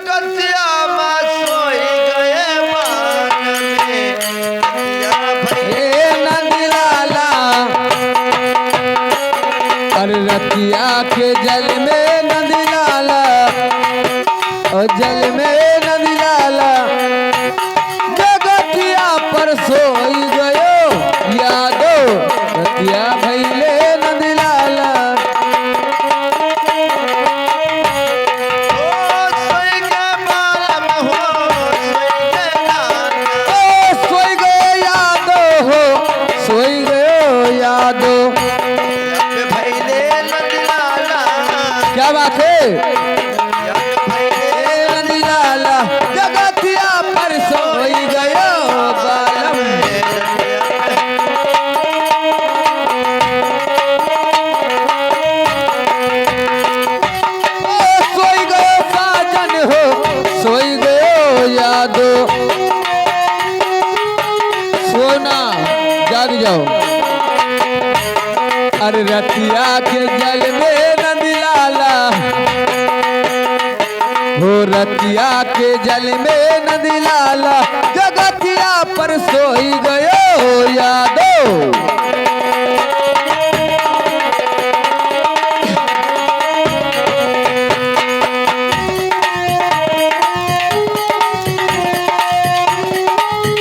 जगतिया में सोई गए बाग में हे नंदलाला अरे रतिया के जल में नंदलाला और जल में नंदलाला जगतिया पर सोई गयो यादो रतिया भैले नंदलाला सोई गए बालम हो सोई गयो यादो हो सोई गयो यादो भैले नंदलाला क्या बात है भैले नंदलाला जगतिया पर सोई गयो बालम सोई गयो साजन हो सोई गयो यादो सोना जाग जाओ अरे रतिया के जल में नंदलाला हो रतिया के जल में नंदलाला जगतिया पर सोई गयो यादो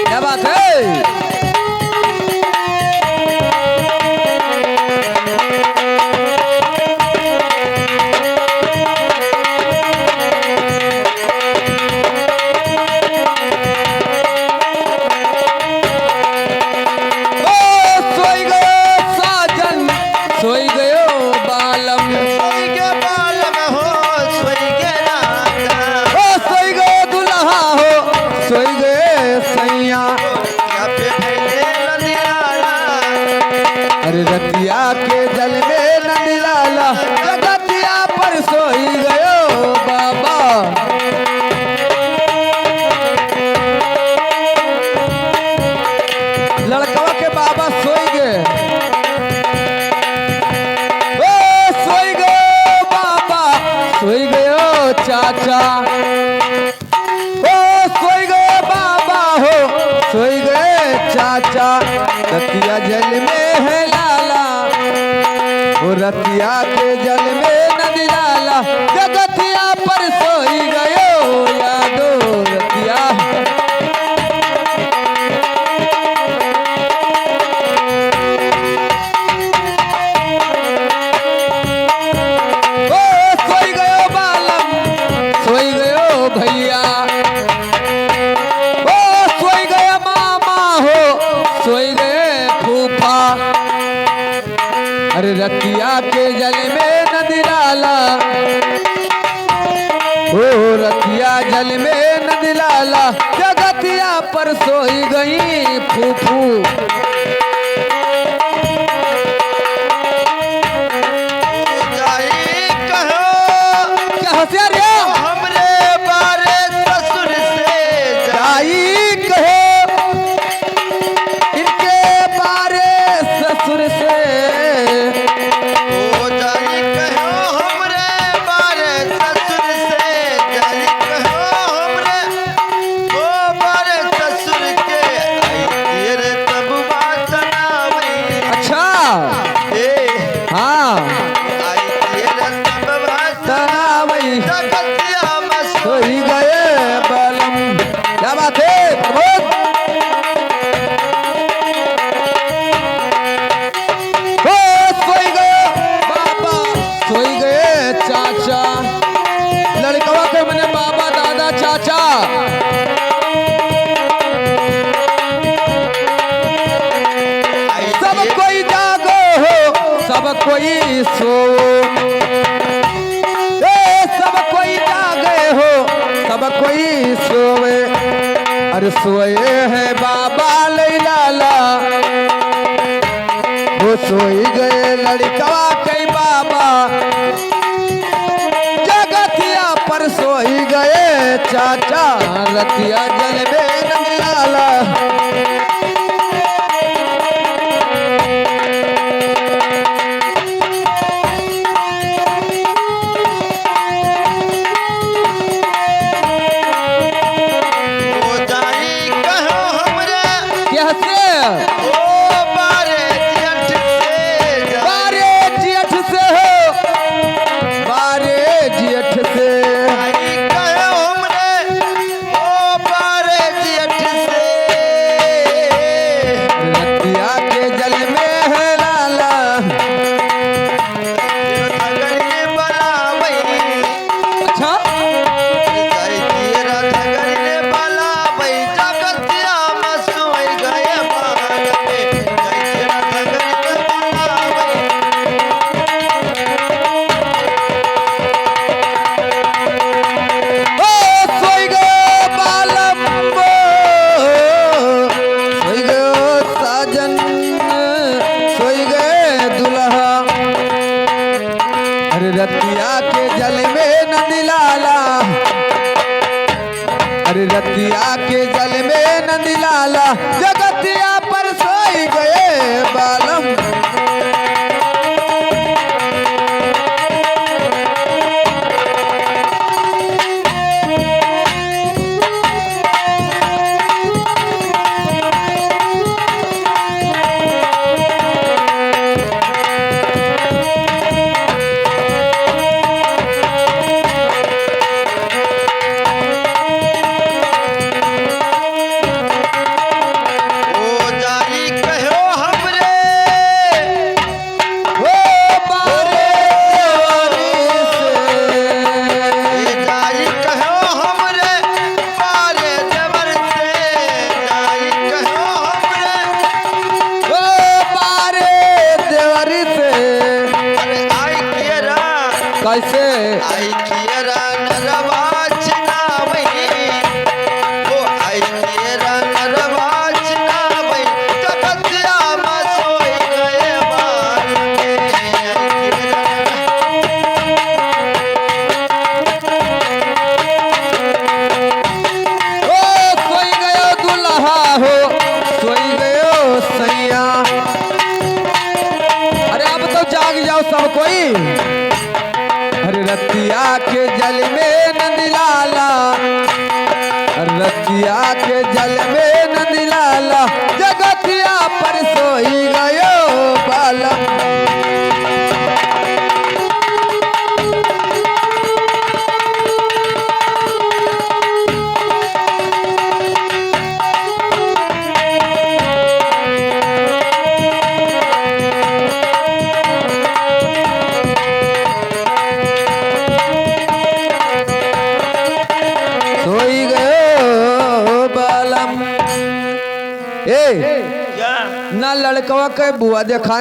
क्या बात है सोई गयो साजन सोई गयो बालम सोई गए बालम हो सोई गए राजा सोई गयो दुल्हा हो सोई गए सैया भैले नंदलाला अरे रतिया के जल में नंदलाला जगतिया पर सोई गयो बाबा लड़कवा के बाबा सोई गए सोई गयो बाबा सोई गयो चाचा सोई गए बाबा हो सोई गए चाचा रतिया जल में है लाला वो रतिया के जल में नंदलाला जगतिया पर सोई गयो यादो रतिया सोई गयो बालम सोई गयो भैया सोई गया मामा हो सोई गए फूफा अरे रतिया के जल में नंदलाला ओ रतिया जल में नंदलाला जगतिया पर सोई गई फूफू जाई कहो क्या होशियार है हमरे बारे ससुर से जाई कहो इनके बारे ससुर से ओ जाई कहो हमरे बारे ससुर से जाई कहो हमरे ओ बारे ससुर के आई तेरे तब बात ना हुई अच्छा ए हाँ आई तेरे तब बात तनावई जगतिया में सोई गए बालम क्या बात है प्रमोद सोई गए बाबा सोई गए चाचा लड़कवा के मैंने बाबा दादा चाचा सब कोई जागो हो सब कोई सो सब कोई जागे हो सब कोई सोवे अरे सोए है बाबा लैलाला वो सोई गए लड़कवा के बाबा जगतिया पर सोई गए चाचा रतिया जल में नंदलाला अरे रतिया के जल में नंदलाला जगतिया पर सोई गए बालम। ओ जाई कहो हमरे ओ बारे ए जाई कहो हमरे बारे जबर से जाई कहो हमरे ओ बारे देवरी से अरे आई कियरा कैसे आई कियरा नरवाच नावई ओ आई कियरा नरवाच नावई जगतिया में सोई गए बाल के आई कियरा ओ सोई गयो दुल्हा हो सोई गयो सैया। अरे अब तो जाग जाओ सब कोई। अरे रतिया के जल में नंदलाला रतिया के जल में नंदलाला जगतिया पर सोई गयो बालम। सोई गयो बालम। ए क्या ना लड़कवा के बुआ देखा